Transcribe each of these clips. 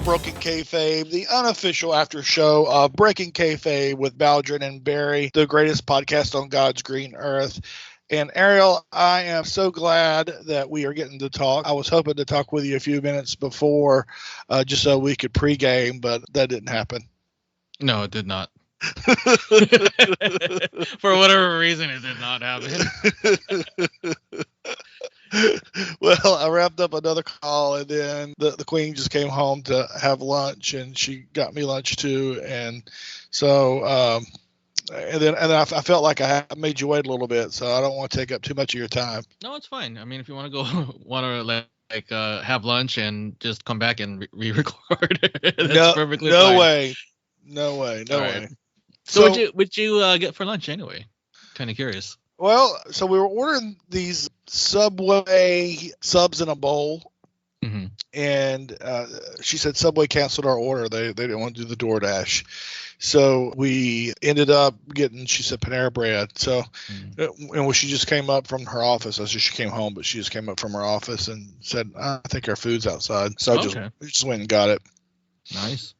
Broken Kayfabe, the unofficial after show of Breaking Kayfabe with Baldrin and Barry, the greatest podcast on God's green earth. And Ariel, I am so glad that we are getting to talk. I was hoping to talk with you a few minutes before, just so we could pregame, but that didn't happen. No, it did not. For whatever reason, it did not happen. Well, I wrapped up another call, and then the queen just came home to have lunch, and she got me lunch too. And so, and then I felt like I made you wait a little bit, so I don't want to take up too much of your time. No, it's fine. I mean, if you want to go, have lunch and just come back and re-record, that's perfectly fine. No way. Right. So what'd you get for lunch anyway? Kind of curious. Well, so we were ordering these Subway subs in a bowl, and she said Subway canceled our order. They didn't want to do the DoorDash, so we ended up getting, she said, Panera Bread. So and when she just came up from her office, I said she came home, but she just came up from her office and said, I think our food's outside. So we just went and got it. Nice.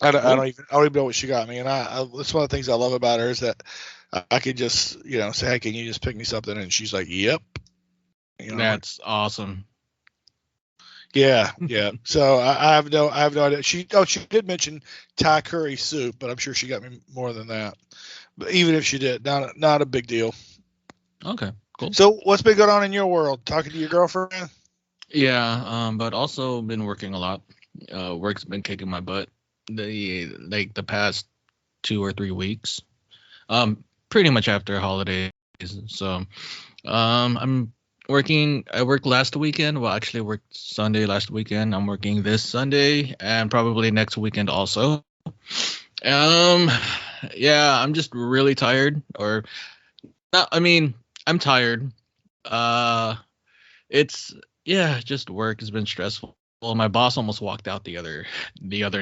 I don't even know what she got me, and that's one of the things I love about her is that I could just, say, hey, can you just pick me something? And she's like, yep. That's awesome. Yeah. So I have no idea. She did mention Thai curry soup, but I'm sure she got me more than that. But even if she did, not a big deal. Okay, cool. So what's been going on in your world? Talking to your girlfriend? Yeah, but also been working a lot. Work's been kicking my butt the past 2 or 3 weeks. Pretty much after holidays. So I'm working. I worked last weekend. Well, actually, I worked Sunday last weekend. I'm working this Sunday and probably next weekend also. Yeah, I'm just really tired. Or not. I mean, I'm tired. It's just work has been stressful. Well, my boss almost walked out the other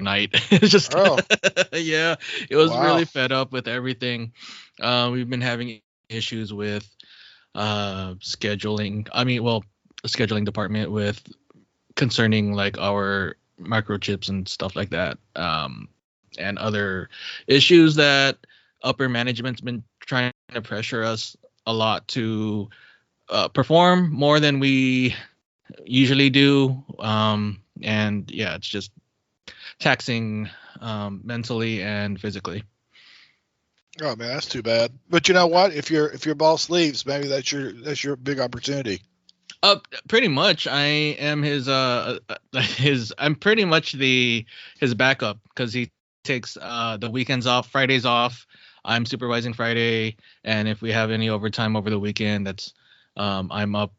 night. It's just yeah, it was really fed up with everything. We've been having issues with scheduling. The scheduling department with concerning like our microchips and stuff like that, and other issues that upper management's been trying to pressure us a lot to perform more than we usually do. And yeah, it's just taxing mentally and physically. Oh man, that's too bad. But you know what? If your boss leaves, maybe that's your big opportunity. Pretty much, I am I'm pretty much his backup because he takes the weekends off, Fridays off. I'm supervising Friday, and if we have any overtime over the weekend, that's I'm up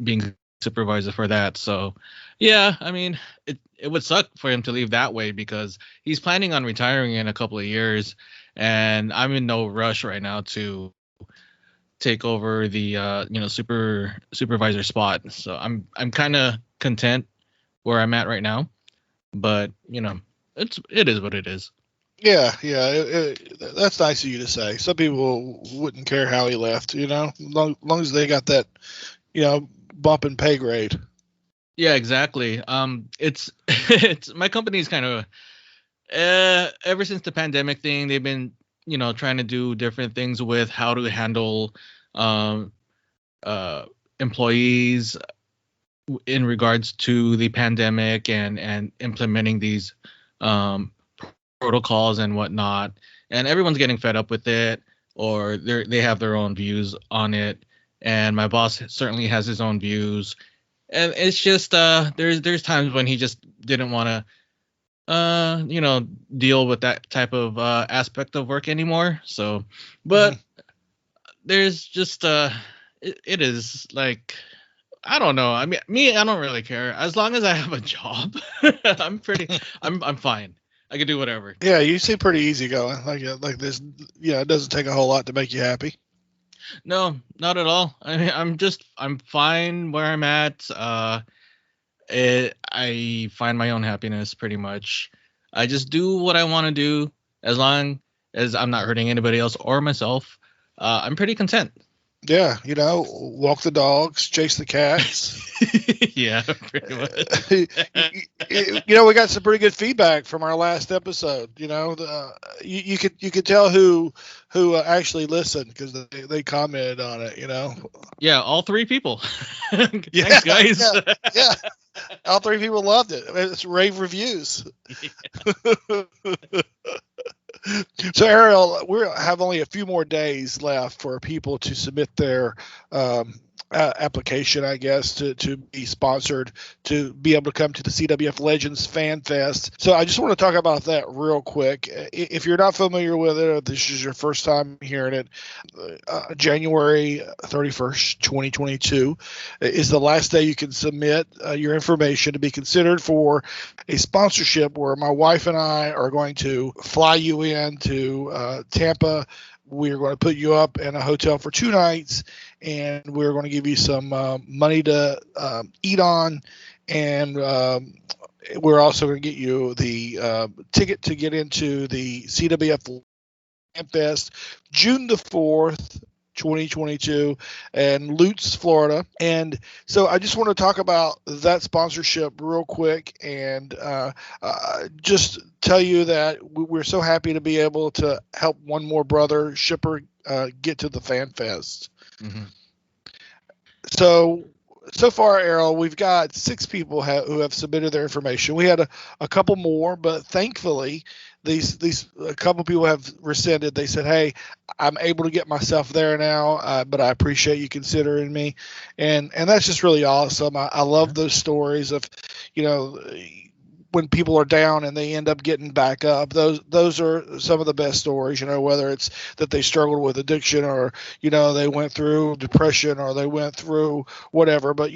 being supervisor for that. So yeah, I mean, it would suck for him to leave that way because he's planning on retiring in a couple of years, and I'm in no rush right now to take over the supervisor spot. So I'm kind of content where I'm at right now, but it is what it is. Yeah, that's nice of you to say. Some people wouldn't care how he left, long as they got that, bump in pay grade. Yeah, exactly. It's my company's kind of ever since the pandemic thing, they've been trying to do different things with how to handle employees in regards to the pandemic and implementing these protocols and whatnot, and everyone's getting fed up with it, or they have their own views on it, and my boss certainly has his own views, and it's just there's times when he just didn't want to deal with that type of aspect of work anymore. So but there's just it is like, I don't know. I mean, I don't really care as long as I have a job. I'm fine. I can do whatever. Yeah, you seem pretty easygoing. Like this. Yeah, it doesn't take a whole lot to make you happy. No, not at all. I mean, I'm fine where I'm at. I find my own happiness pretty much. I just do what I want to do as long as I'm not hurting anybody else or myself. I'm pretty content. Yeah, walk the dogs, chase the cats. Yeah, pretty much. We got some pretty good feedback from our last episode. You could tell who actually listened because they commented on it. Yeah, all 3 people. Yeah, Thanks, guys. yeah. All 3 people loved it. It's rave reviews. Yeah. So Ariel, we have only a few more days left for people to submit their application, I guess, to be sponsored, to be able to come to the CWF Legends Fan Fest. So I just want to talk about that real quick. If you're not familiar with it, or this is your first time hearing it, January 31st, 2022 is the last day you can submit your information to be considered for a sponsorship, where my wife and I are going to fly you in to Tampa. We're going to put you up in a hotel for 2 nights, and we're going to give you some money to eat on, and we're also going to get you the ticket to get into the CWF Fan Fest June the 4th, 2022, in Lutz, Florida. And so I just want to talk about that sponsorship real quick, and just tell you that we're so happy to be able to help one more brother shipper get to the Fan Fest. Mm-hmm. So far, Ariel, we've got 6 people who have submitted their information. We had a couple more, but thankfully, these a couple people have rescinded. They said, "Hey, I'm able to get myself there now, but I appreciate you considering me," and that's just really awesome. I love those stories of, when people are down and they end up getting back up. Those are some of the best stories, whether it's that they struggled with addiction, or they went through depression, or they went through whatever. But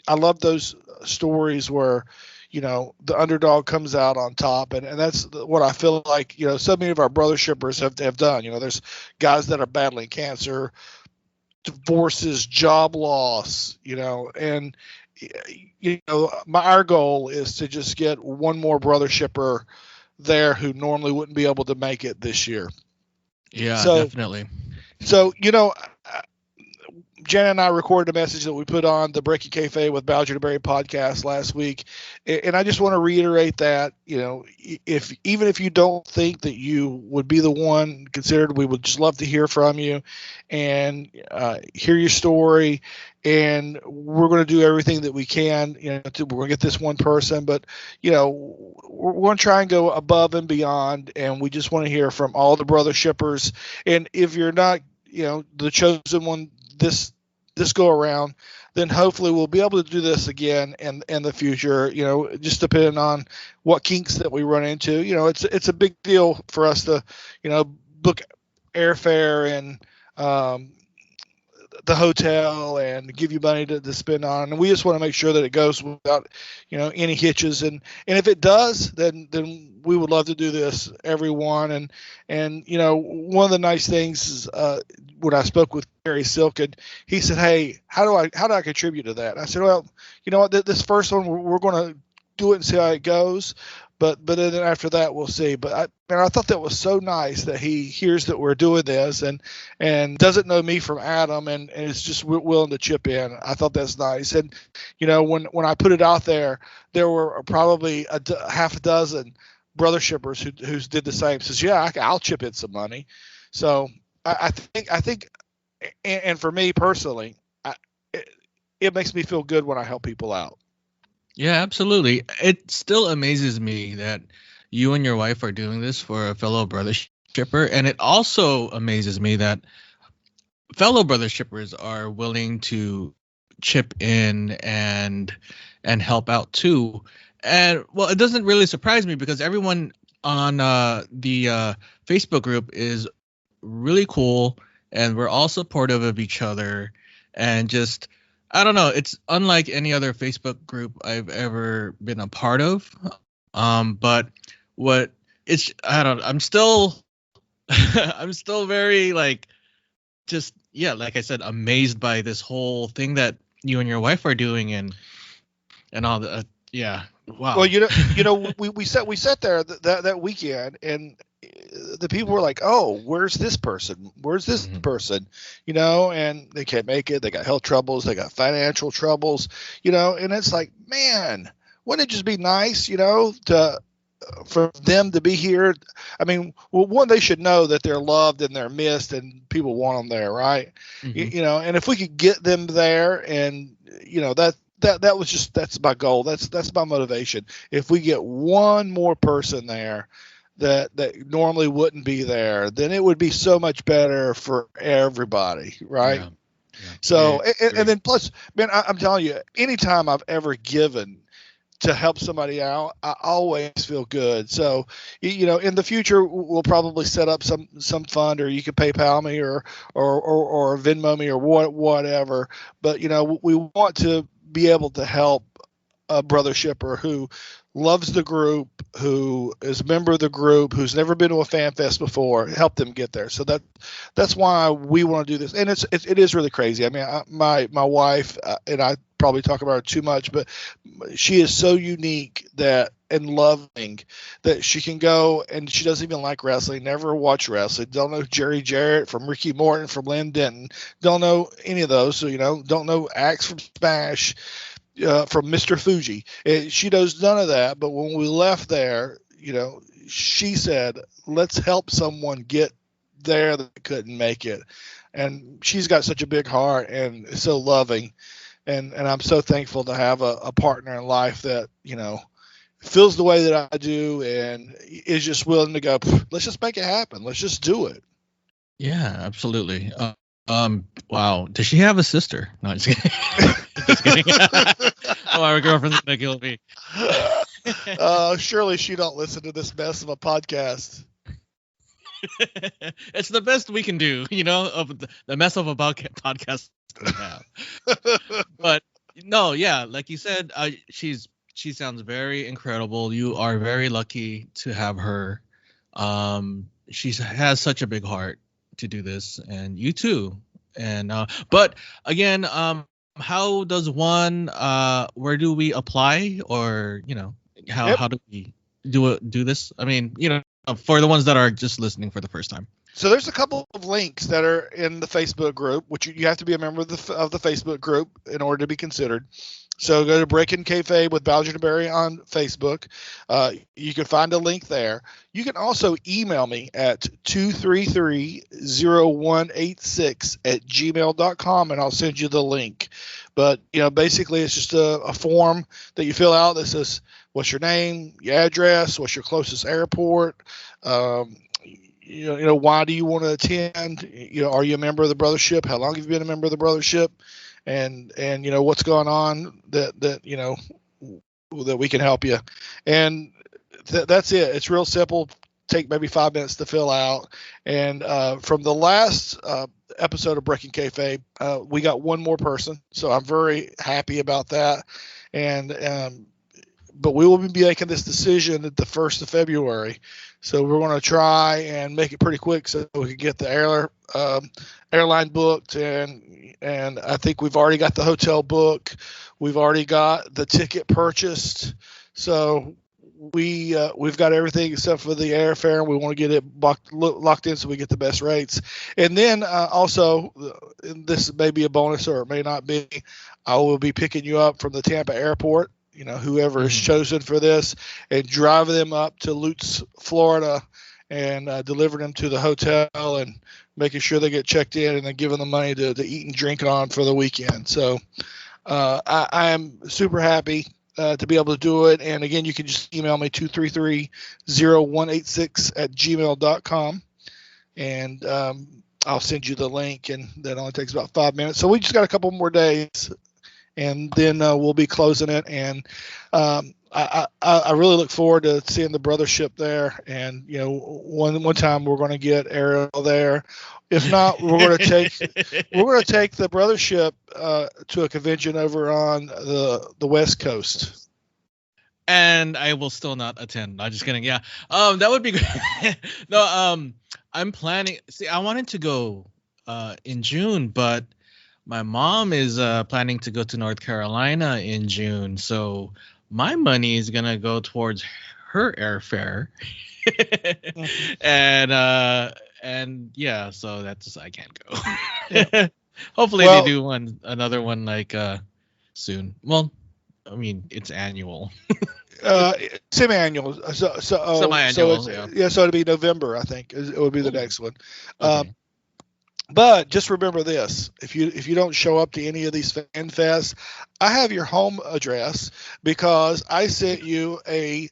I love those stories where the underdog comes out on top, and that's what I feel like so many of our brother shippers have done. There's guys that are battling cancer, divorces, job loss, and our goal is to just get one more brother shipper there who normally wouldn't be able to make it this year. Yeah, definitely. So, Jen and I recorded a message that we put on the Breaking Kayfabe with Bowser DeBerry podcast last week, and I just want to reiterate that even if you don't think that you would be the one considered, we would just love to hear from you and hear your story. And we're going to do everything that we can. We're going to get this one person, but we're going to try and go above and beyond. And we just want to hear from all the brother shippers. And if you're not, the chosen one this go around, then hopefully we'll be able to do this again in the future, just depending on what kinks that we run into. It's a big deal for us to, book airfare and the hotel and give you money to spend on, and we just want to make sure that it goes without any hitches, and if it does, then we would love to do this, everyone. And one of the nice things is when I spoke with Cary Silkin, he said, "Hey, how do I contribute to that?" And I said, "Well, you know what, this first one we're going to do it and see how it goes, but then after that we'll see." But I thought that was so nice that he hears that we're doing this and doesn't know me from Adam, and is just willing to chip in. I thought that's nice. And when I put it out there were probably half a dozen brother shippers who did the same. Says, "Yeah, I'll chip in some money." So I think, and for me personally, it makes me feel good when I help people out. Yeah, absolutely. It still amazes me that you and your wife are doing this for a fellow brother shipper. And it also amazes me that fellow brother shippers are willing to chip in and help out too. And well, it doesn't really surprise me because everyone on the Facebook group is really cool, and we're all supportive of each other, and just, I don't know, it's unlike any other Facebook group I've ever been a part of. But I'm still I'm still very like I said, amazed by this whole thing that you and your wife are doing, and all the wow. Well, we sat there that weekend, and the people were like, oh, where's this person? Where's this person? And they can't make it. They got health troubles. They got financial troubles, and it's like, man, wouldn't it just be nice, to for them to be here? I mean, well, one, they should know that they're loved and they're missed and people want them there, right? And if we could get them there, and that's my goal. That's my motivation. If we get one more person there that normally wouldn't be there, then it would be so much better for everybody, right? Yeah. So, and then plus, man, I'm telling you, anytime I've ever given to help somebody out, I always feel good. So, in the future, we'll probably set up some fund, or you can PayPal me or Venmo me or whatever. But, we want to be able to help a brother shipper who loves the group, who is a member of the group, who's never been to a fan fest before, help them get there. So that's why we want to do this. And it is really crazy. I mean, my wife, and I probably talk about her too much, but she is so unique and loving that she can go, and she doesn't even like wrestling, never watch wrestling, don't know Jerry Jarrett from Ricky Morton, from Lynn Denton, don't know any of those. So, don't know Axe from Smash, from Mr. Fuji. She knows none of that. But when we left there, she said, let's help someone get there that couldn't make it. And she's got such a big heart and is so loving. And I'm so thankful to have a partner in life that, feels the way that I do and is just willing to go, let's just make it happen. Let's just do it. Yeah, absolutely. Wow. Does she have a sister? No, just kidding. Just kidding. Oh, our girlfriend's gonna kill me. Surely she don't listen to this mess of a podcast. It's the best we can do, of the mess of a podcast we have. But no, yeah, like you said, she sounds very incredible. You are very lucky to have her. She has such a big heart to do this, and you too. And but again, how does one where do we apply, or how do we do this? I mean, for the ones that are just listening for the first time. So there's a couple of links that are in the Facebook group, which you have to be a member of the Facebook group in order to be considered. So go to Breaking Kayfabe with Balger and Barry on Facebook. You can find a link there. You can also email me at 233-0186 @gmail.com, and I'll send you the link. But, basically it's just a form that you fill out that says, what's your name, your address, what's your closest airport, why do you want to attend? Are you a member of the brothership? How long have you been a member of the brothership? And what's going on that we can help you. And that's it. It's real simple. Take maybe 5 minutes to fill out. And from the last episode of Breaking Kayfabe, we got one more person, so I'm very happy about that. And but we will be making this decision at the 1st of February. So we're going to try and make it pretty quick so we can get the airline booked. And I think we've already got the hotel booked. We've already got the ticket purchased. So we've got everything except for the airfare, and we want to get it locked in so we get the best rates. And then also, this may be a bonus or it may not be, I will be picking you up from the Tampa airport, whoever is chosen for this, and driving them up to Lutz, Florida, and delivering them to the hotel and making sure they get checked in, and then giving them money to eat and drink on for the weekend. So I am super happy to be able to do it. And again, you can just email me 233-0186 @gmail.com, and I'll send you the link, and that only takes about 5 minutes. So we just got a couple more days, and then we'll be closing it. And I really look forward to seeing the brothership there. And one time we're going to get Ariel there. If not, we're going to take the brothership to a convention over on the West Coast. And I will still not attend. I'm just kidding. Yeah. That would be great. No. I'm planning. See, I wanted to go in June, but my mom is planning to go to North Carolina in June, so my money is gonna go towards her airfare. And yeah, so that's I can't go. Yeah. Hopefully they do another one like soon. Well, I mean it's annual. Semi-annual. Semi-annual. So it'll be November, I think. It would be the next one. Okay. But just remember this: if you don't show up to any of these fan fests, I have your home address because I sent you a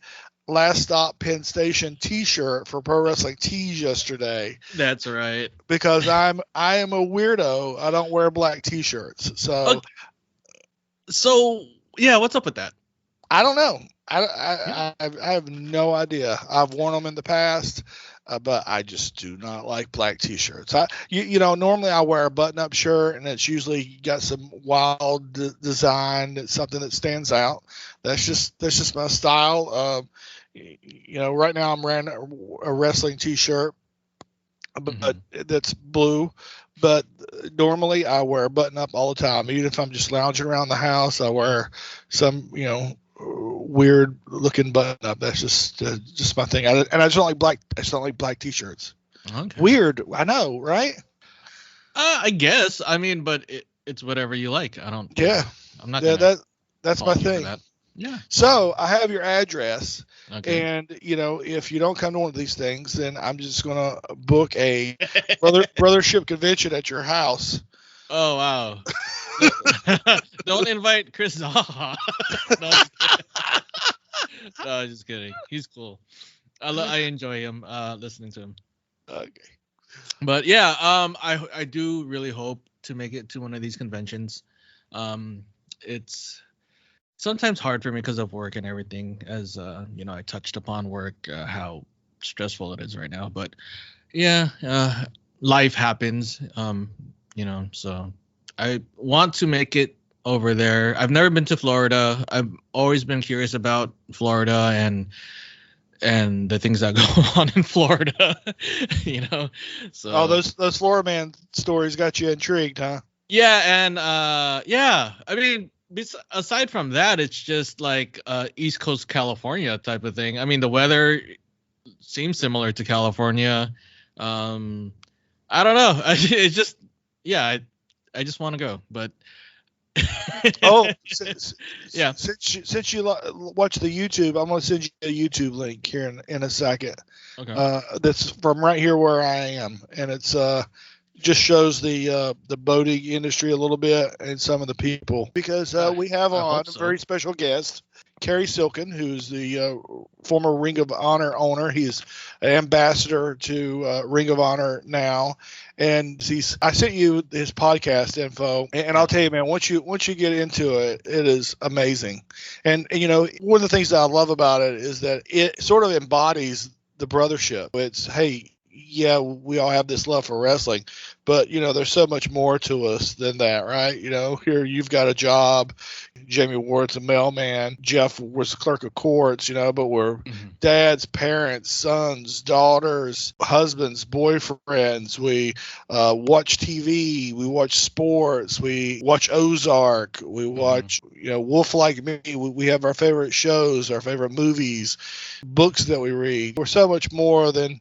Last Stop Penn Station T-shirt for Pro Wrestling Tees yesterday. That's right. Because I am a weirdo. I don't wear black T-shirts. So yeah, what's up with that? I don't know. I have no idea. I've worn them in the past, but I just do not like black T-shirts. Normally I wear a button-up shirt, and it's usually got some wild design. It's something that stands out. That's just my style. Right now I'm wearing a wrestling T-shirt, but that's blue. But normally I wear a button-up all the time. Even if I'm just lounging around the house, I wear some, weird looking button up. That's just my thing. I just don't like black. I just don't like black T-shirts. Okay. Weird. I know, right? I guess. I mean, but it's whatever you like. I don't. Yeah. I'm not. Yeah. That's my thing. Yeah. So I have your address, and if you don't come to one of these things, then I'm just gonna book a brothership convention at your house. Oh wow. Don't invite Chris Zaha. No, just kidding. He's cool. I enjoy him. Listening to him. Okay. But yeah, I do really hope to make it to one of these conventions. It's sometimes hard for me because of work and everything. As I touched upon work, how stressful it is right now. But yeah, life happens. So I want to make it over there. I've never been to Florida. I've always been curious about Florida and the things that go on in Florida. So those Florida man stories got you intrigued, huh? Yeah, and I mean, aside from that, it's just like East Coast California type of thing. I mean, the weather seems similar to California. I don't know. It's just I just want to go, but since you watch the YouTube, I'm going to send you a YouTube link here in a second. Okay. That's from right here where I am, and it's just shows the boating industry a little bit and some of the people, because we have on a very special guest, Cary Silkin, who's the former Ring of Honor owner. He's an ambassador to Ring of Honor now, and I sent you his podcast info, and I'll tell you, man, once you get into it, it is amazing. And one of the things that I love about it is that it sort of embodies the brothership. It's, hey, yeah, we all have this love for wrestling, but there's so much more to us than that, right? Here you've got a job. Jamie Ward's a mailman. Jeff was a clerk of courts, but we're dads, parents, sons, daughters, husbands, boyfriends. We watch TV. We watch sports. We watch Ozark. We watch, Wolf Like Me. We have our favorite shows, our favorite movies, books that we read. We're so much more than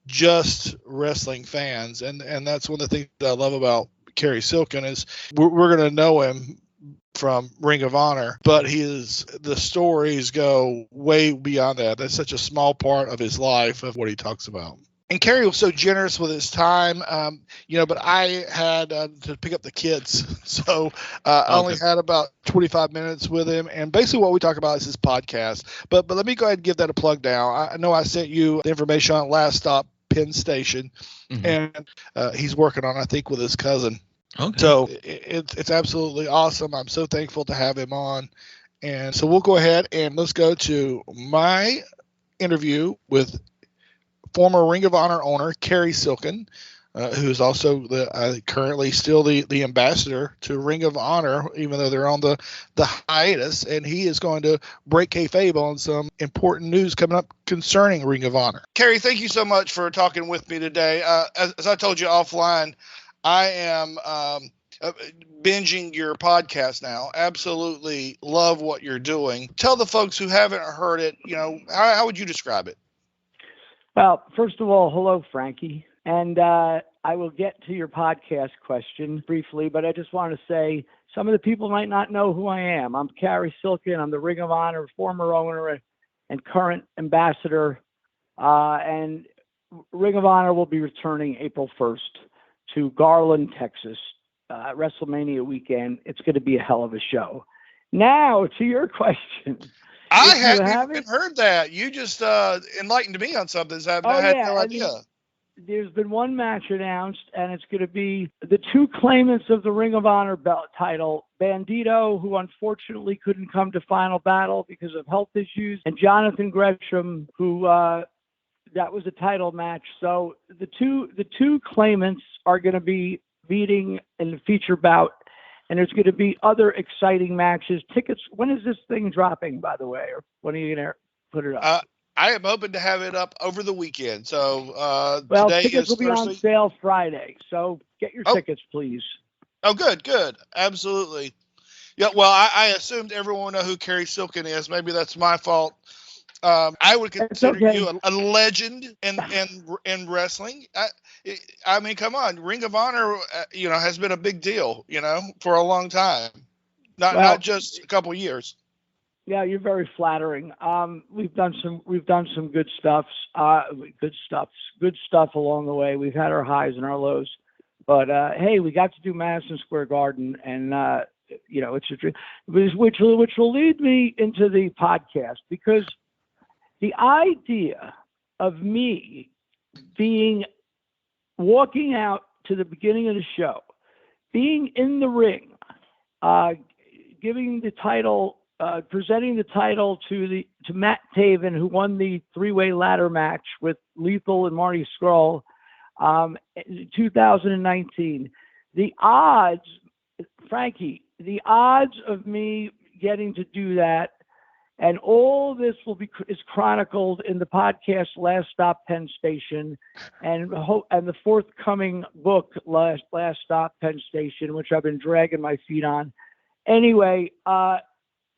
just wrestling fans, and that's one of the things that I love about Cary Silkin is we're going to know him from Ring of Honor, but the stories go way beyond that. That's such a small part of his life, of what he talks about. And Cary was so generous with his time, but I had to pick up the kids, so I only had about 25 minutes with him. And basically what we talk about is his podcast. But let me go ahead and give that a plug now. I know I sent you the information on Last Stop Penn Station, and he's working on, I think, with his cousin. Okay. So it's absolutely awesome. I'm so thankful to have him on. And so we'll go ahead and let's go to my interview with former Ring of Honor owner Cary Silkin, who's also currently still the ambassador to Ring of Honor, even though they're on the hiatus. And he is going to break kayfabe on some important news coming up concerning Ring of Honor. Cary, thank you so much for talking with me today. As I told you offline, I am binging your podcast now. Absolutely love what you're doing. Tell the folks who haven't heard it, how would you describe it? Well, first of all, hello, Frankie. And I will get to your podcast question briefly, but I just want to say some of the people might not know who I am. I'm Cary Silkin. I'm the Ring of Honor former owner and current ambassador. And Ring of Honor will be returning April 1st to Garland, Texas, WrestleMania weekend. It's going to be a hell of a show. Now, to your question. I hadn't even heard that. You just enlightened me on something. I had no idea. There's been one match announced, and it's going to be the two claimants of the Ring of Honor belt title, Bandito, who unfortunately couldn't come to Final Battle because of health issues, and Jonathan Gresham, who that was a title match. So the two claimants are going to be meeting in the feature bout, and there's going to be other exciting matches. Tickets, when is this thing dropping, by the way, or when are you going to put it up? I am hoping to have it up over the weekend. So today tickets will be on sale Friday. So get your tickets, please. Oh, good. Absolutely. Yeah. Well, I assumed everyone would know who Cary Silkin is. Maybe that's my fault. I would consider you a legend in wrestling. I mean, come on, Ring of Honor, has been a big deal, for a long time, not just a couple years. Yeah, you're very flattering. We've done some good stuff along the way. We've had our highs and our lows, but hey, we got to do Madison Square Garden, and it's a dream, which will lead me into the podcast, because the idea of me walking out to the beginning of the show, being in the ring, giving the title. Presenting the title to Matt Taven, who won the three-way ladder match with Lethal and Marty Scurll in 2019. The odds, Frankie, of me getting to do that, and all this is chronicled in the podcast Last Stop Penn Station, and the forthcoming book Last Stop Penn Station, which I've been dragging my feet on. Anyway,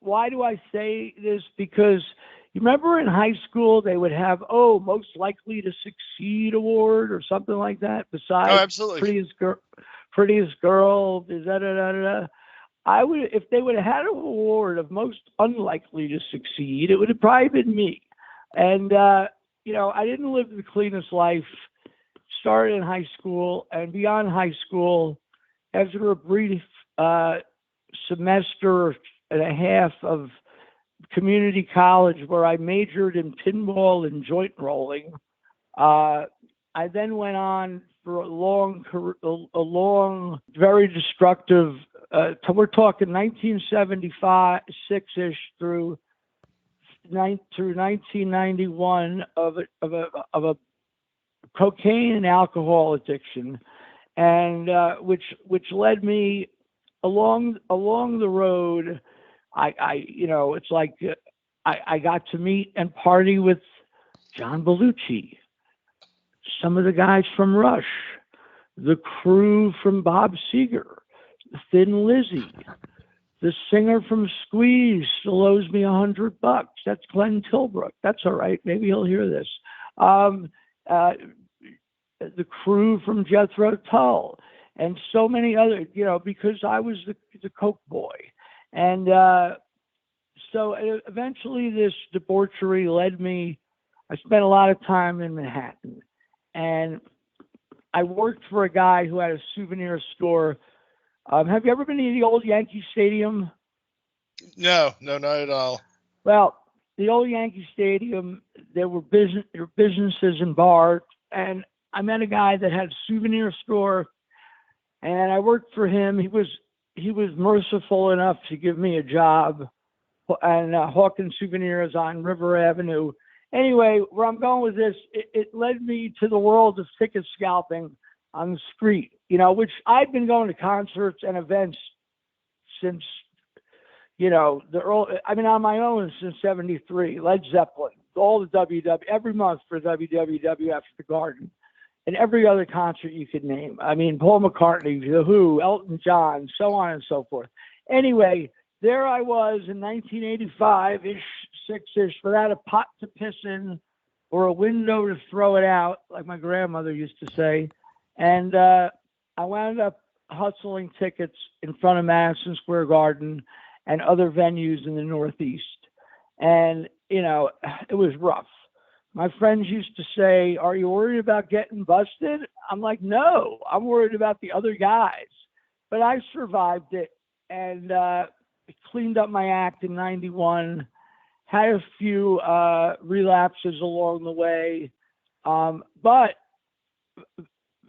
why do I say this? Because you remember in high school they would have most likely to succeed award or something like that. Besides prettiest girl. I would, if they would have had an award of most unlikely to succeed, it would have probably been me. And I didn't live the cleanest life. Started in high school, and beyond high school, after a brief semester and a half of community college where I majored in pinball and joint rolling. I then went on for a long, very destructive, we're talking 1976-ish through 1991 of a cocaine and alcohol addiction, and which led me along the road. It's like I got to meet and party with John Belushi, some of the guys from Rush, the crew from Bob Seger, Thin Lizzy, the singer from Squeeze still owes me $100. That's Glenn Tilbrook. That's all right. Maybe he'll hear this. The crew from Jethro Tull, and so many other, because I was the coke boy. And so eventually this debauchery led me. I spent a lot of time in Manhattan, and I worked for a guy who had a souvenir store. Have you ever been to the old Yankee Stadium? No, not at all. Well, the old Yankee Stadium, there were businesses and bars, and I met a guy that had a souvenir store, and I worked for him. He was merciful enough to give me a job and hawking souvenirs on River Avenue. Anyway, where I'm going with this, it led me to the world of ticket scalping on the street, which I've been going to concerts and events since, on my own since 73, Led Zeppelin, all the WW, every month for WWF the Garden. and every other concert you could name. I mean, Paul McCartney, The Who, Elton John, so on and so forth. Anyway, there I was in 1985-ish, 6-ish, without a pot to piss in or a window to throw it out, like my grandmother used to say. And I wound up hustling tickets in front of Madison Square Garden and other venues in the Northeast. And, you know, it was rough. My friends used to say, "Are you worried about getting busted?" I'm like, "No, I'm worried about the other guys." But I survived it and cleaned up my act in 91, had a few relapses along the way. But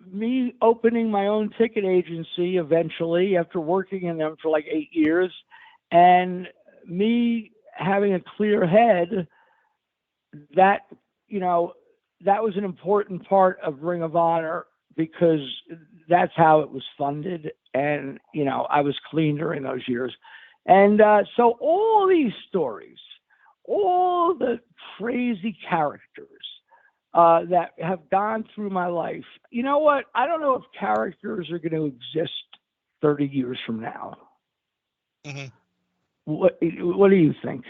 me opening my own ticket agency eventually, after working in them for like 8 years, and me having a clear head, that, you know, that was an important part of Ring of Honor, because that's how it was funded. And, you know, I was clean during those years. And so all these stories, all the crazy characters that have gone through my life, you know what? I don't know if characters are going to exist 30 years from now. Mm-hmm. What do you think?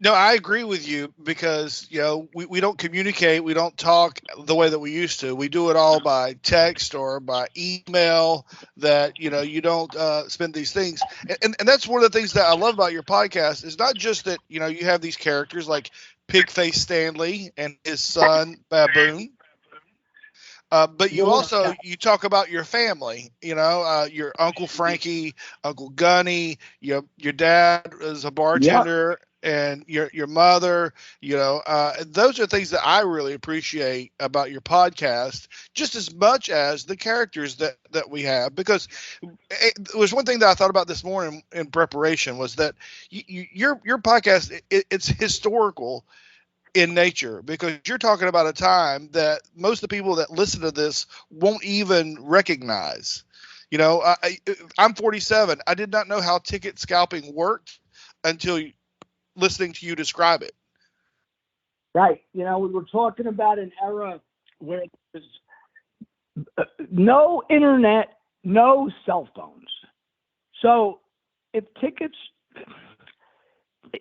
No, I agree with you, because, you know, we don't communicate. We don't talk the way that we used to. We do it all by text or by email, that, you know, you don't spend these things. And that's one of the things that I love about your podcast, is not just that, you know, you have these characters like Pigface Stanley and his son Baboon. But you also, you talk about your family, you know, your Uncle Frankie, Uncle Gunny, your dad is a bartender, and your mother, you know, those are things that I really appreciate about your podcast, just as much as the characters that we have. Because it was one thing that I thought about this morning in preparation, was that your podcast, it's historical in nature, because you're talking about a time that most of the people that listen to this won't even recognize. You know, I'm 47. I did not know how ticket scalping worked until listening to you describe it. Right. You know, we were talking about an era where there's no internet, no cell phones. So if tickets,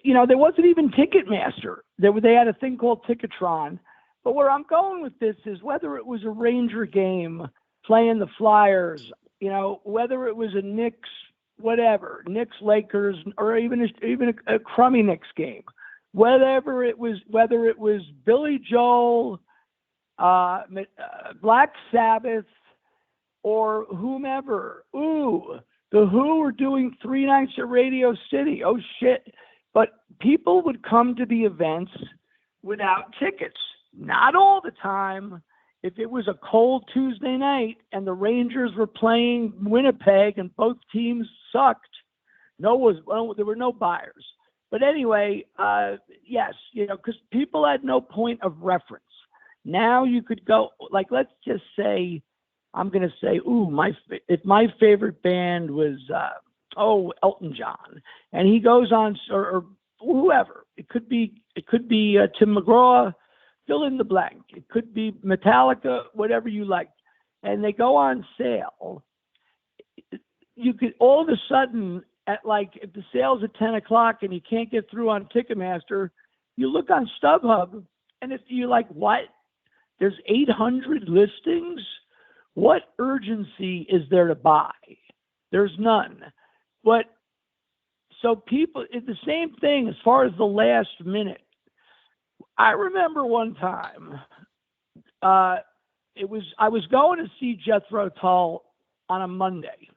you know, there wasn't even Ticketmaster. They had a thing called Ticketron. But where I'm going with this is, whether it was a Ranger game playing the Flyers, you know, whether it was a Knicks, whatever, Knicks Lakers, or even a crummy Knicks game, whether it was Billy Joel, Black Sabbath, or whomever. Ooh, the Who were doing 3 nights at Radio City. Oh shit. But people would come to the events without tickets. Not all the time. If it was a cold Tuesday night and the Rangers were playing Winnipeg and both teams sucked, there were no buyers. But anyway, yes, you know, because people had no point of reference. Now you could go, like, let's just say, I'm going to say, if my favorite band was Elton John, and he goes on, or whoever, it could be Tim McGraw, fill in the blank. It could be Metallica, whatever you like, and they go on sale. You could all of a sudden, at like, if the sale's at 10 o'clock and you can't get through on Ticketmaster, you look on StubHub, and if you're like, what? There's 800 listings. What urgency is there to buy? There's none. But so people, it's the same thing as far as the last minute. I remember one time, I was going to see Jethro Tull on a Monday,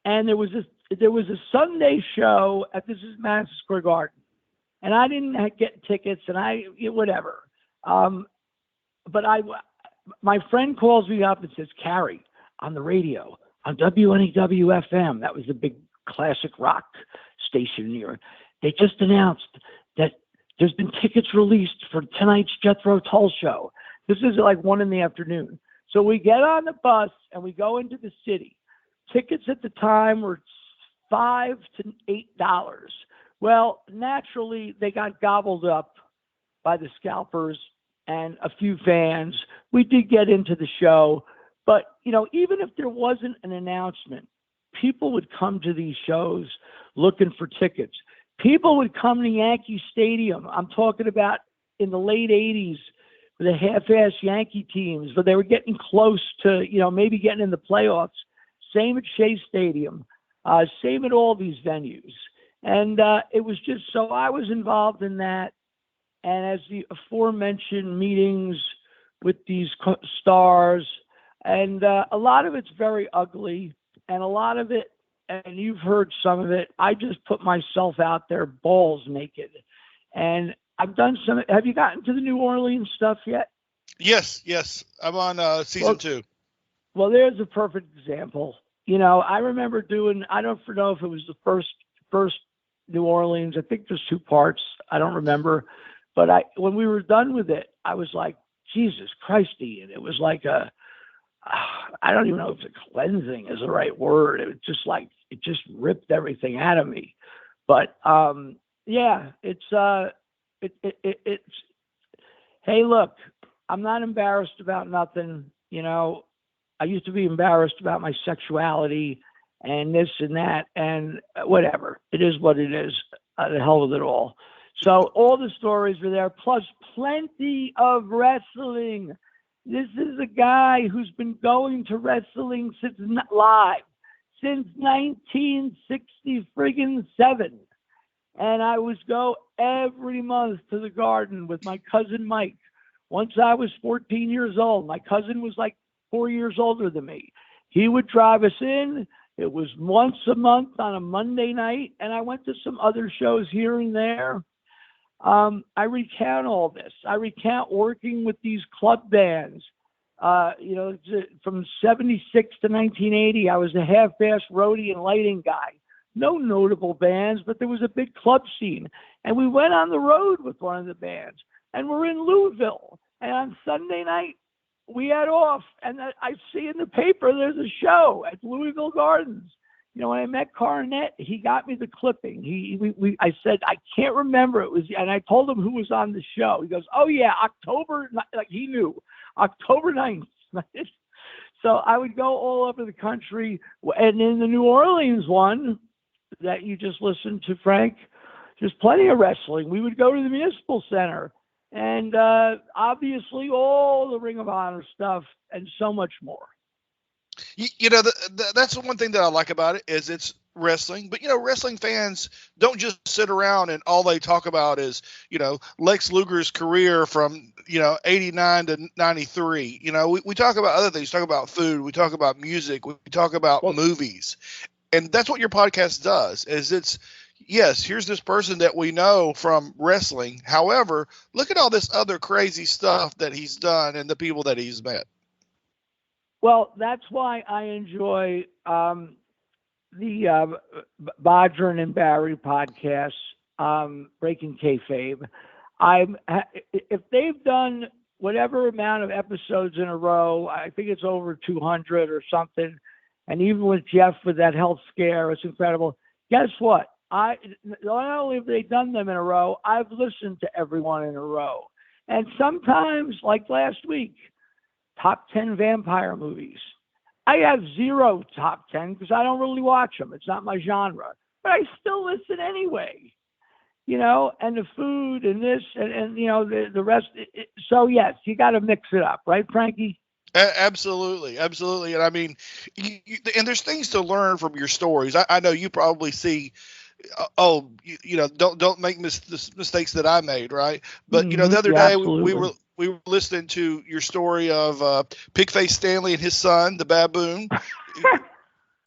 and there was a Sunday show at Madison Square Garden, and I didn't get tickets, and whatever. But my friend calls me up and says, "Cary, on the radio, on WNEW-FM," that was the big classic rock station in New York, "they just announced that there's been tickets released for tonight's Jethro Tull show." This is like 1 p.m. So we get on the bus and we go into the city. Tickets at the time were $5 to $8. Well, naturally, they got gobbled up by the scalpers, and a few fans, we did get into the show. But, even if there wasn't an announcement, people would come to these shows looking for tickets. People would come to Yankee Stadium. I'm talking about in the late 80s with the half-ass Yankee teams, but they were getting close to, maybe getting in the playoffs. Same at Shea Stadium. Same at all these venues. And it was just, so I was involved in that. And as the aforementioned meetings with these stars, and a lot of it's very ugly, and a lot of it, and you've heard some of it, I just put myself out there balls naked. And I've done some. Have you gotten to the New Orleans stuff yet? Yes. I'm on season 2. Well, there's a perfect example. I remember doing, I don't know if it was the first New Orleans. I think there's 2 parts. I don't remember. But when we were done with it, I was like, Jesus Christ, Ian. It was like I don't even know if the cleansing is the right word. It was just like, it just ripped everything out of me. But yeah, it's hey, look, I'm not embarrassed about nothing. I used to be embarrassed about my sexuality and this and that and whatever. It is what it is. The hell with it all. So all the stories were there, plus plenty of wrestling. This is a guy who's been going to wrestling since 1967. And I would go every month to the Garden with my cousin Mike. Once I was 14 years old. My cousin was like 4 years older than me. He would drive us in. It was once a month on a Monday night. And I went to some other shows here and there. I recount all this. I recount working with these club bands. From 76 to 1980, I was a half-ass roadie and lighting guy. No notable bands, but there was a big club scene. And we went on the road with one of the bands. And we're in Louisville. And on Sunday night, we had off. And I see in the paper there's a show at Louisville Gardens. When I met Carnett, he got me the clipping. I said, I can't remember. It was, and I told him who was on the show. He goes, oh yeah, October, like he knew, October 9th. So I would go all over the country. And in the New Orleans one that you just listened to, Frank, there's plenty of wrestling. We would go to the Municipal Center and obviously all the Ring of Honor stuff and so much more. That's the one thing that I like about it is it's wrestling, but wrestling fans don't just sit around and all they talk about is Lex Luger's career from 89 to 93. We talk about other things. We talk about food, we talk about music, we talk about movies, and that's what your podcast does. Is it's yes, here's this person that we know from wrestling. However, look at all this other crazy stuff that he's done and the people that he's met. Well, that's why I enjoy the Bodron and Barry podcast, Breaking Kayfabe. If they've done whatever amount of episodes in a row, I think it's over 200 or something, and even with Jeff with that health scare, it's incredible. Guess what? Not only have they done them in a row, I've listened to everyone in a row. And sometimes, like last week, top 10 vampire movies. I have 0 top 10 because I don't really watch them. It's not my genre. But I still listen anyway. And the food and this and the rest. So, yes, you got to mix it up. Right, Frankie? Absolutely. And I mean, and there's things to learn from your stories. I know you probably see, don't make mistakes that I made, right? But, the other day we were listening to your story of Pigface Stanley and his son, the baboon,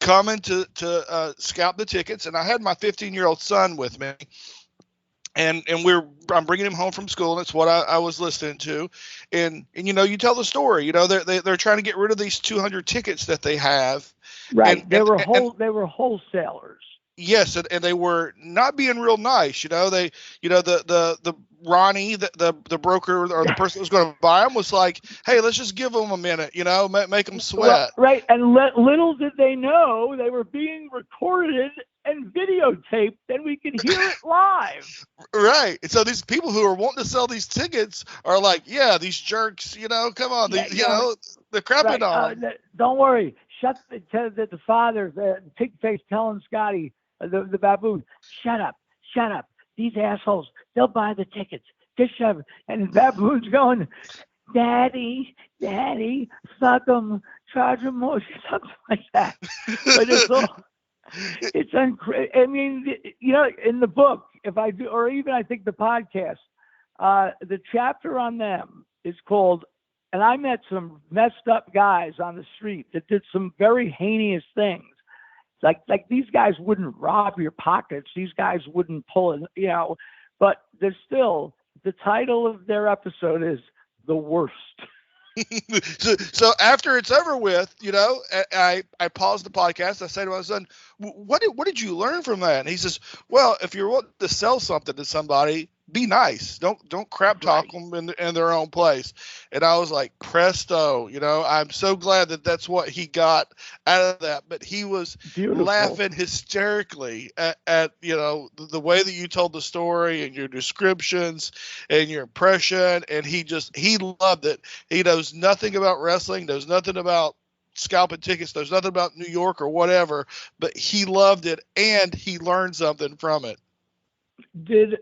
coming to scout the tickets. And I had my 15-year-old son with me. And I'm bringing him home from school, and it's what I was listening to. And you tell the story. They're trying to get rid of these 200 tickets that they have. Right. They were wholesalers. Yes, and they were not being real nice. The Ronnie, the broker or the person that was going to buy them was like, hey, let's just give them a minute, make them sweat. Right, and little did they know they were being recorded and videotape, then we can hear it live. Right. And so these people who are wanting to sell these tickets are like, yeah, these jerks, come on, they're crapping on them. Don't worry. Shut the father, the pig face, telling Scotty, the baboon, shut up. These assholes, they'll buy the tickets. Just shut up. And the baboon's going, Daddy, fuck them, charge them more, something like that. But it's all, I mean, in the book, if I do, or even I think the podcast, the chapter on them is called, and I met some messed up guys on the street that did some very heinous things. Like these guys wouldn't rob your pockets. These guys wouldn't pull it, but they're still, the title of their episode is The Worst. So after it's over with, I paused the podcast. I say to my son, what did you learn from that? And he says, well, if you're wanting to sell something to somebody, be nice. Don't crap talk them in their own place. And I was like, presto, I'm so glad that's what he got out of that. But he was laughing hysterically at the way that you told the story and your descriptions and your impression. And he loved it. He knows nothing about wrestling, knows nothing about scalping tickets, knows nothing about New York or whatever, but he loved it and he learned something from it. Did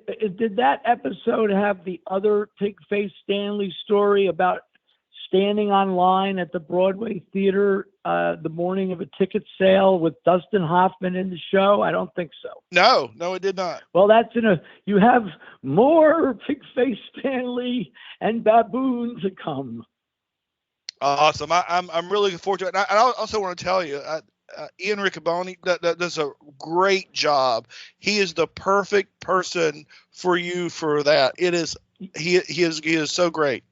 that episode have the other Pig-Face Stanley story about standing on line at the Broadway Theater the morning of a ticket sale with Dustin Hoffman in the show? I don't think so. No, it did not. Well, you have more Pig-Face Stanley and Baboon to come. Awesome. I'm really looking forward to it. And I also want to tell you, Ian Riccoboni does a great job. He is the perfect person for you for that. He is so great.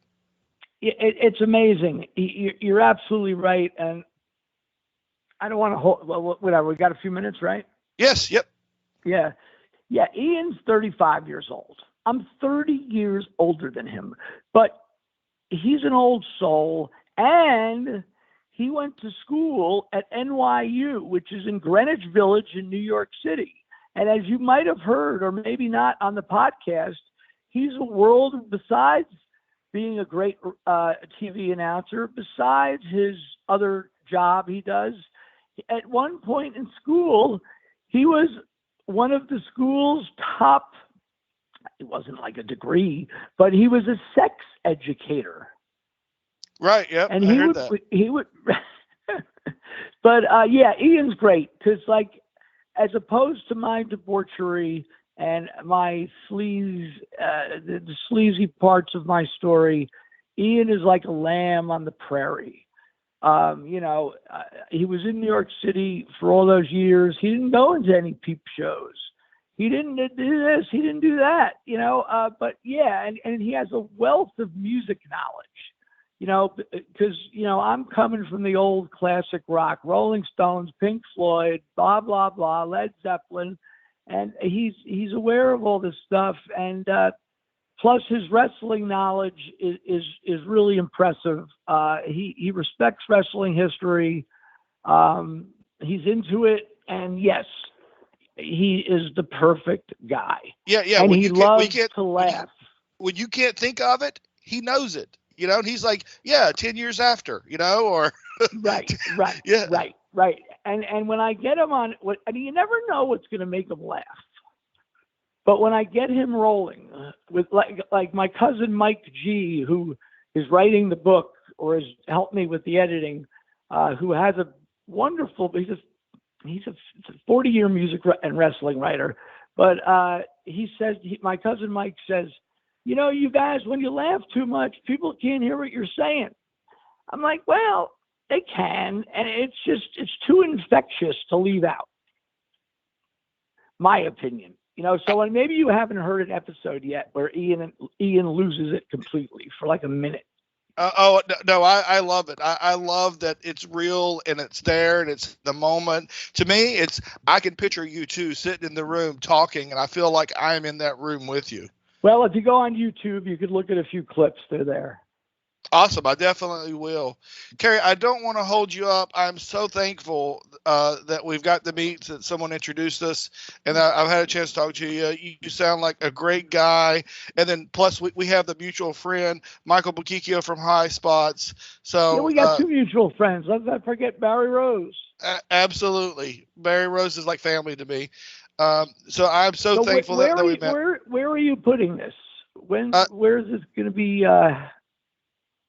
It's amazing. You're absolutely right. And I don't want to hold, whatever. We got a few minutes, right? Yes. Yep. Yeah. Ian's 35 years old. I'm 30 years older than him, but he's an old soul, and he went to school at NYU, which is in Greenwich Village in New York City. And as you might have heard, or maybe not on the podcast, he's a world, besides being a great TV announcer, besides his other job he does, at one point in school, he was one of the school's top, it wasn't like a degree, but he was a sex educator. Right. Yeah. And he would, but Ian's great because, like, as opposed to my debauchery and my the sleazy parts of my story, Ian is like a lamb on the prairie. He was in New York City for all those years. He didn't go into any peep shows. He didn't do this. He didn't do that. But yeah, and he has a wealth of music knowledge. Because, I'm coming from the old classic rock, Rolling Stones, Pink Floyd, blah, blah, blah, Led Zeppelin. And he's aware of all this stuff. And plus his wrestling knowledge is really impressive. He respects wrestling history. He's into it. And yes, he is the perfect guy. Yeah. And he loves to laugh. When you can't think of it, he knows it. And he's like, 10 years after, or right. Yeah. Right. And when I get him on, you never know what's going to make him laugh. But when I get him rolling with like my cousin Mike G, who is writing the book or has helped me with the editing, who has a wonderful, he's a 40-year music and wrestling writer. But he says, my cousin Mike says, you guys, when you laugh too much, people can't hear what you're saying. I'm like, well, they can. And it's too infectious to leave out. My opinion. So maybe you haven't heard an episode yet where Ian loses it completely for like a minute. No, I love it. I love that it's real and it's there and it's the moment. To me, I can picture you two sitting in the room talking, and I feel like I am in that room with you. Well, if you go on YouTube, you could look at a few clips. They're there. Awesome. I definitely will. Cary, I don't want to hold you up. I'm so thankful that we've got to meet, that someone introduced us, and I've had a chance to talk to you. You sound like a great guy. And then plus we have the mutual friend, Michael Bukikio from High Spots. So yeah, we got two mutual friends. Let's not forget Barry Rose. Absolutely. Barry Rose is like family to me. So I'm so thankful that we met. Where are you putting this? Where is this going to be?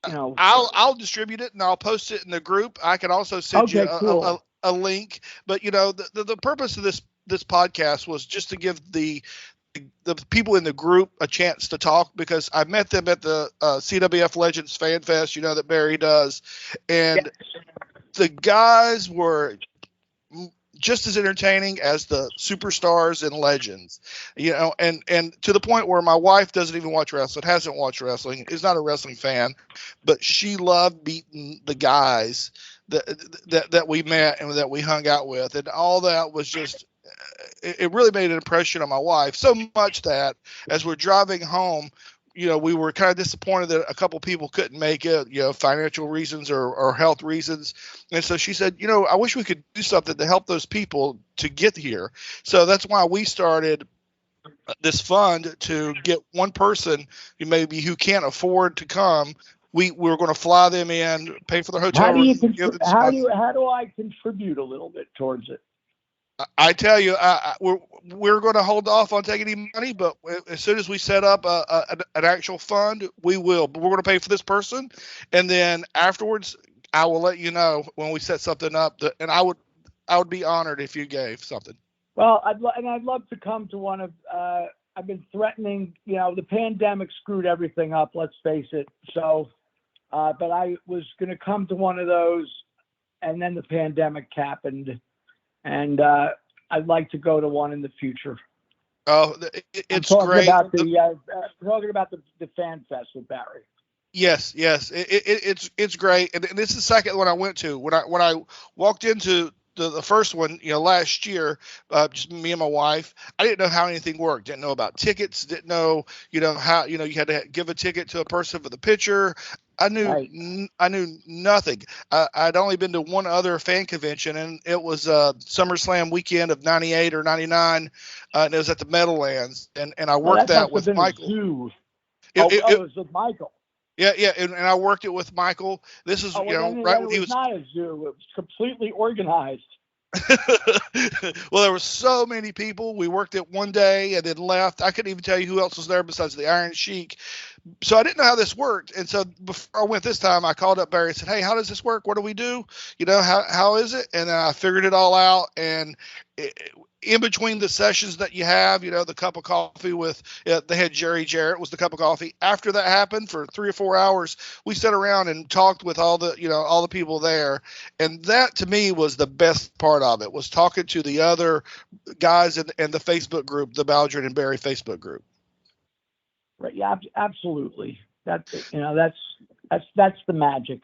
I'll distribute it and I'll post it in the group. I can also send you a link. But the purpose of this podcast was just to give the people in the group a chance to talk, because I met them at the CWF Legends Fan Fest, that Barry does, and the guys were just as entertaining as the superstars and legends, and to the point where my wife doesn't even watch wrestling, hasn't watched wrestling, is not a wrestling fan, but she loved meeting the guys that we met and that we hung out with, and all that was just, it really made an impression on my wife, so much that as we're driving home, we were kind of disappointed that a couple people couldn't make it, financial reasons or health reasons. And so she said, I wish we could do something to help those people to get here. So that's why we started this fund to get one person who can't afford to come. We were going to fly them in, pay for their hotel. How do I contribute a little bit towards it? I tell you, we're going to hold off on taking any money, but as soon as we set up an actual fund, we will. But we're going to pay for this person, and then afterwards, I will let you know when we set something up. And I would be honored if you gave something. Well, I'd love to come to one of. I've been threatening. The pandemic screwed everything up. Let's face it. So, but I was going to come to one of those, and then the pandemic happened. And I'd like to go to one in the future. Oh, it's great. Talking about the Fan Fest with Barry. Yes, it's great. And this is the second one I went to. When I walked into the first one, last year, just me and my wife, I didn't know how anything worked. Didn't know about tickets. Didn't know, how, you had to give a ticket to a person for the picture. I knew nothing. I'd only been to one other fan convention, and it was SummerSlam weekend of '98 or '99, and it was at the Meadowlands, and I worked that with Michael. It was with Michael. Yeah, and I worked it with Michael. This is, right when he was not a zoo. It was completely organized. Well, there were so many people. We worked it one day and then left. I couldn't even tell you who else was there besides the Iron Sheik. So I didn't know how this worked. And so before I went this time, I called up Barry and said, "Hey, how does this work? What do we do? How is it?" And then I figured it all out. And in between the sessions that you have, the cup of coffee with the head Jerry Jarrett was the cup of coffee. After that happened, for 3 or 4 hours, we sat around and talked with all the people there. And that to me was the best part of it, was talking to the other guys in the Facebook group, the Baldwin and Barry Facebook group. Right. Yeah, absolutely. That's the magic.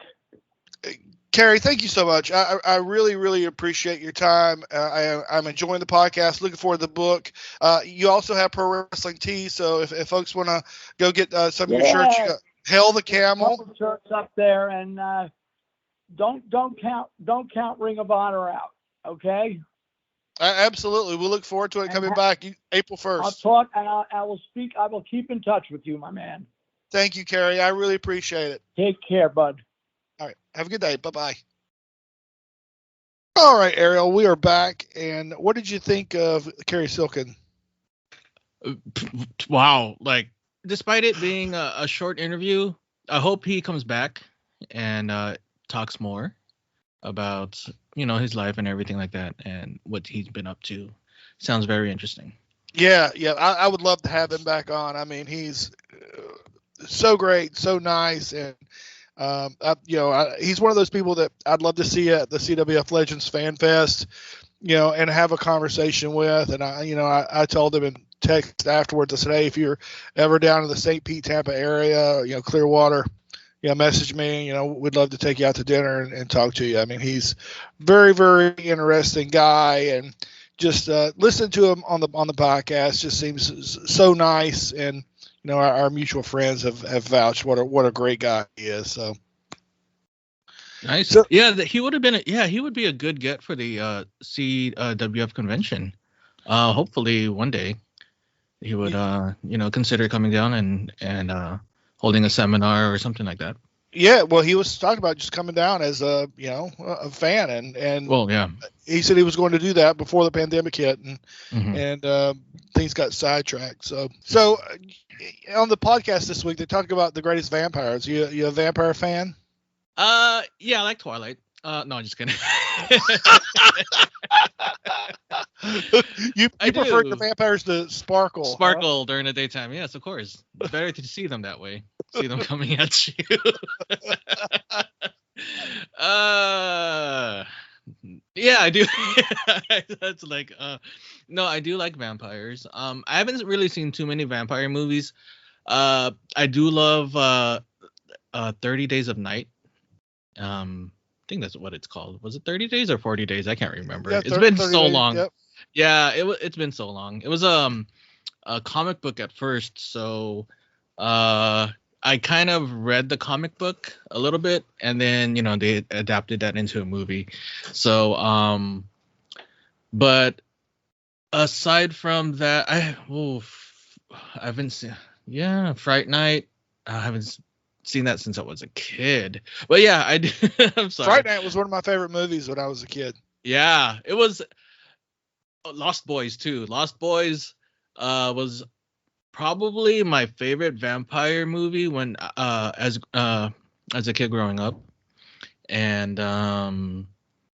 Cary, thank you so much. I really, really appreciate your time. I'm enjoying the podcast. Looking forward to the book. You also have Pro Wrestling Tees, so if folks want to go get some of your shirts, you got Hell the Camel. Shirts up there, and don't count Ring of Honor out. Okay. Absolutely. We'll look forward to it coming back April 1st. I'll talk, and I will speak. I will keep in touch with you, my man. Thank you, Cary. I really appreciate it. Take care, bud. All right. Have a good day. Bye-bye. All right, Ariel, we are back. And what did you think of Cary Silkin? Wow. Despite it being a short interview, I hope he comes back and talks more about, his life and everything like that and what he's been up to. Sounds very interesting. Yeah. I would love to have him back on. I mean, he's so great, so nice, and he's one of those people that I'd love to see at the CWF Legends Fan Fest, and have a conversation with. And I told him in text afterwards, I said, "Hey, if you're ever down in the St. Pete, Tampa area, Clearwater, message me. We'd love to take you out to dinner and talk to you." I mean, he's very, very interesting guy, and just listen to him on the podcast just seems so nice. And our mutual friends have vouched what a great guy he is. So nice. So, yeah, he would be a good get for the CWF convention. Hopefully one day he would consider coming down and holding a seminar or something like that. Yeah, well, he was talking about just coming down as a fan, and well, yeah, he said he was going to do that before the pandemic hit, and things got sidetracked. So on the podcast this week, they talked about the greatest vampires. You a vampire fan? Yeah, I like Twilight. No, I'm just kidding. you prefer the vampires to sparkle during the daytime? Yes, of course. Better to see them that way. See them coming at you. Yeah, I do. That's like no, I do like vampires. I haven't really seen too many vampire movies. I do love 30 Days of Night. I think that's what it's called. Was it 30 days or 40 days? I can't remember. Yeah, it's been so days, long. Yep. Yeah, it's been so long. It was a comic book at first, so I kind of read the comic book a little bit, and then they adapted that into a movie. So but aside from that, I haven't seen Fright Night. I haven't seen that since I was a kid. But yeah, I do. I'm sorry. Fright Night was one of my favorite movies when I was a kid. Yeah, it was. Lost Boys too. Lost Boys was probably my favorite vampire movie when as a kid growing up. And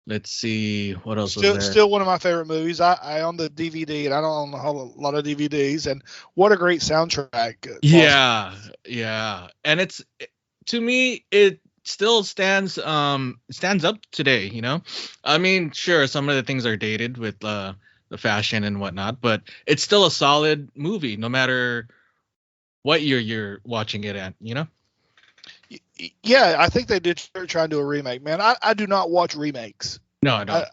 let's see what else was there. Still one of my favorite movies. I own the DVD, and I don't own a whole lot of DVDs. And what a great soundtrack! Yeah, and to me it still stands up today. I mean, sure, some of the things are dated with the fashion and whatnot, but it's still a solid movie no matter what year you're watching it at. Yeah, I think they did try to do a remake. Man, I do not watch remakes. No, I don't.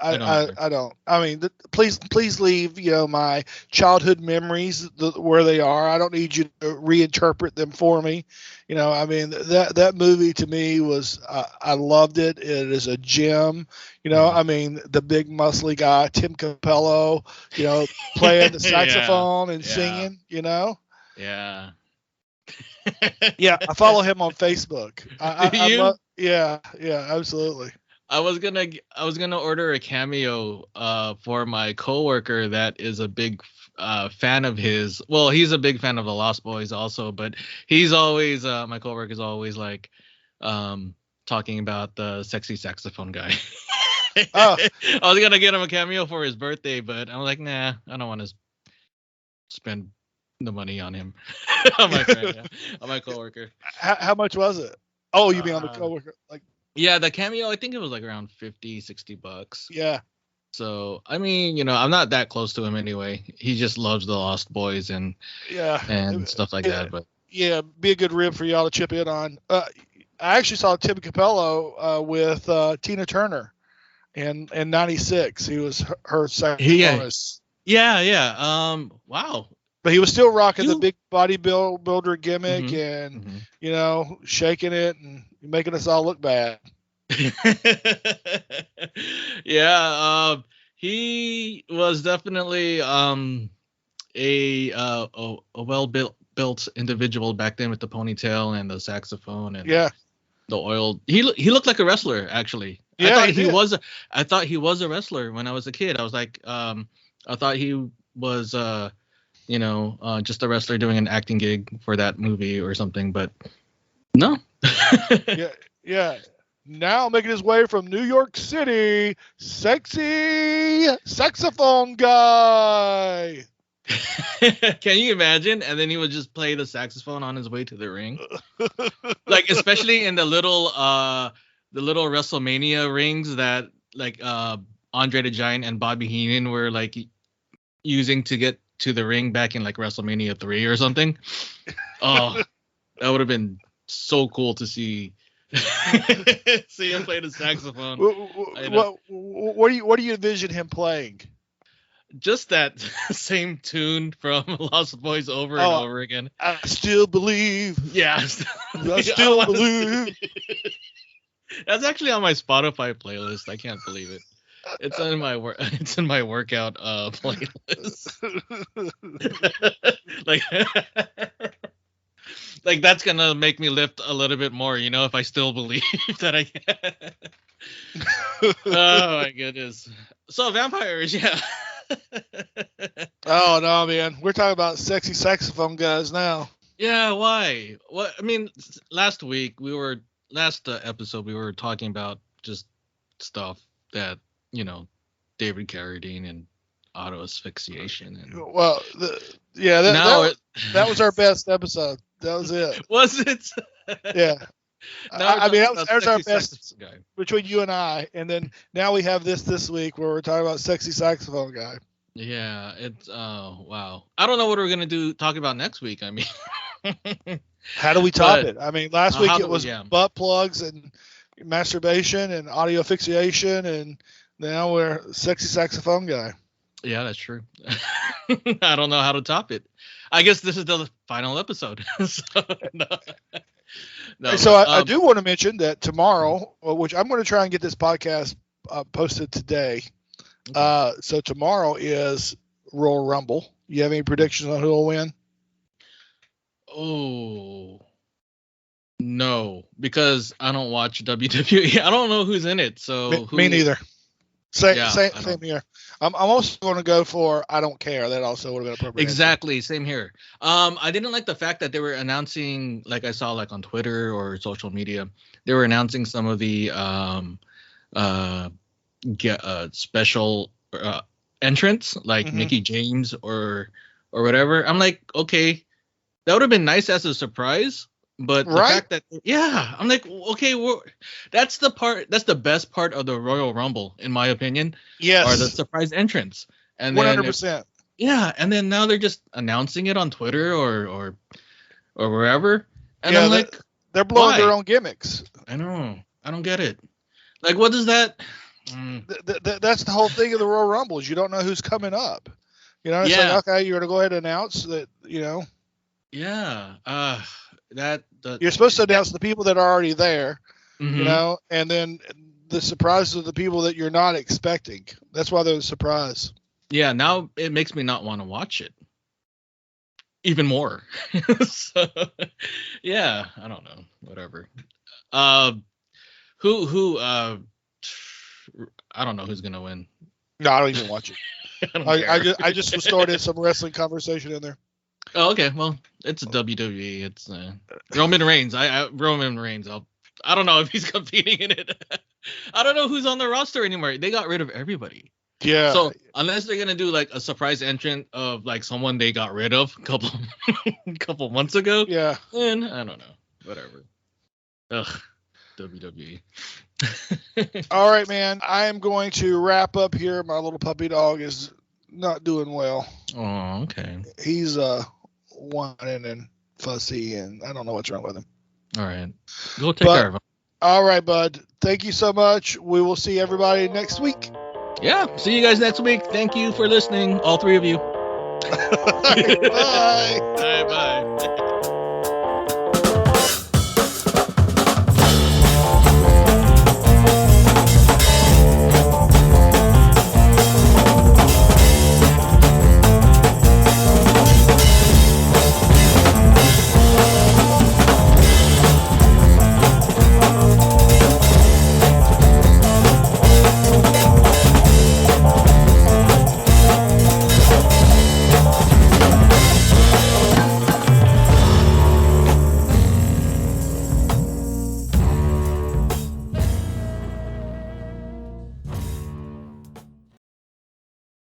I don't. I mean, please leave my childhood memories where they are. I don't need you to reinterpret them for me. I mean, that movie to me was I loved it. It is a gem. I mean, the big muscly guy Tim Capello, playing the saxophone and singing. Yeah. Yeah, I follow him on Facebook. Yeah, absolutely. I was gonna order a cameo for my coworker that is a big fan of his. Well, he's a big fan of the Lost Boys also, but he's always my coworker is always like talking about the sexy saxophone guy. Oh. I was gonna get him a cameo for his birthday, but I'm like, nah, I don't want to spend the money on him. On my friend, on my coworker. How much was it? Oh, you mean on the coworker? Like, yeah, the cameo, I think it was like around $50-$60. Yeah. So I mean, I'm not that close to him anyway. He just loves the Lost Boys and stuff like that. But yeah, be a good rib for y'all to chip in on. I actually saw Tim Capello with Tina Turner in '96. He was her saxophonist. Yeah. Wow. But he was still rocking the big bodybuilder gimmick and, shaking it and making us all look bad. Yeah. He was definitely a well-built individual back then with the ponytail and the saxophone and the oil. He looked like a wrestler, actually. Yeah, I thought he was a wrestler when I was a kid. I was like, I thought he was just a wrestler doing an acting gig for that movie or something, but no. Yeah. Now making his way from New York City, sexy saxophone guy. Can you imagine? And then he would just play the saxophone on his way to the ring. Like, especially in the little WrestleMania rings that like Andre the Giant and Bobby Heenan were like using to get to the ring back in like WrestleMania 3 or something. Oh, that would have been so cool to see. See him play the saxophone. What do you envision him playing? just that same tune from Lost Boys over and over again. I still believe. Yeah. I still believe. That's actually on my Spotify playlist. I can't believe it. It's in my It's in my workout playlist. like that's gonna make me lift a little bit more, if I still believe that I can. Oh my goodness. So vampires, yeah. Oh no, man. We're talking about sexy saxophone guys now. Yeah, why? What? I mean, last episode we were talking about just stuff that David Carradine and auto asphyxiation and that was our best episode. That was it. Was it? Yeah. That was our best guy between you and I, and then now we have this week where we're talking about sexy saxophone guy. Yeah, it's wow. I don't know what we're gonna talk about next week. I mean, how do we top it? I mean, last week it was butt plugs and masturbation and audio asphyxiation, and now we're sexy saxophone guy. Yeah, that's true. I don't know how to top it. I guess this is the final episode. I do want to mention that tomorrow, which I'm going to try and get this podcast posted today. Okay. So tomorrow is Royal Rumble. You have any predictions on who will win? Oh, no, because I don't watch WWE. I don't know who's in it. So me neither. Same here. I'm also going to go for I don't care. That also would have been appropriate. Exactly. Answer. Same here. I didn't like the fact that they were announcing, like I saw like on Twitter or social media, they were announcing some of the special entrants like Mickey James or whatever. I'm like, okay, that would have been nice as a surprise. But the fact that, I'm like, okay, that's the best part of the Royal Rumble, in my opinion. Yes. Or the surprise entrance. And 100%. And then now they're just announcing it on Twitter or wherever. And I'm like, they're blowing their own gimmicks. I know. I don't get it. Like, what is that? That's the whole thing of the Royal Rumble is you don't know who's coming up. It's like, okay, you're going to go ahead and announce that, Yeah. You're supposed to announce the people that are already there, and then the surprises of the people that you're not expecting. That's why they're the surprise. Yeah, now it makes me not want to watch it even more. So, yeah, I don't know, whatever. Who? I don't know who's gonna win. No, I don't even watch it. I just started some wrestling conversation in there. Oh, okay. Well, it's a WWE. It's Roman Reigns. Roman Reigns. I don't know if he's competing in it. I don't know who's on the roster anymore. They got rid of everybody. Yeah. So unless they're gonna do like a surprise entrant of like someone they got rid of a couple months ago. Yeah. Then I don't know. Whatever. Ugh. WWE. All right, man. I am going to wrap up here. My little puppy dog is not doing well. Oh, okay. He's whining and fussy, and I don't know what's wrong with him. All right. Go take care of him. All right, bud. Thank you so much. We will see everybody next week. Yeah. See you guys next week. Thank you for listening, all three of you. Bye. Bye.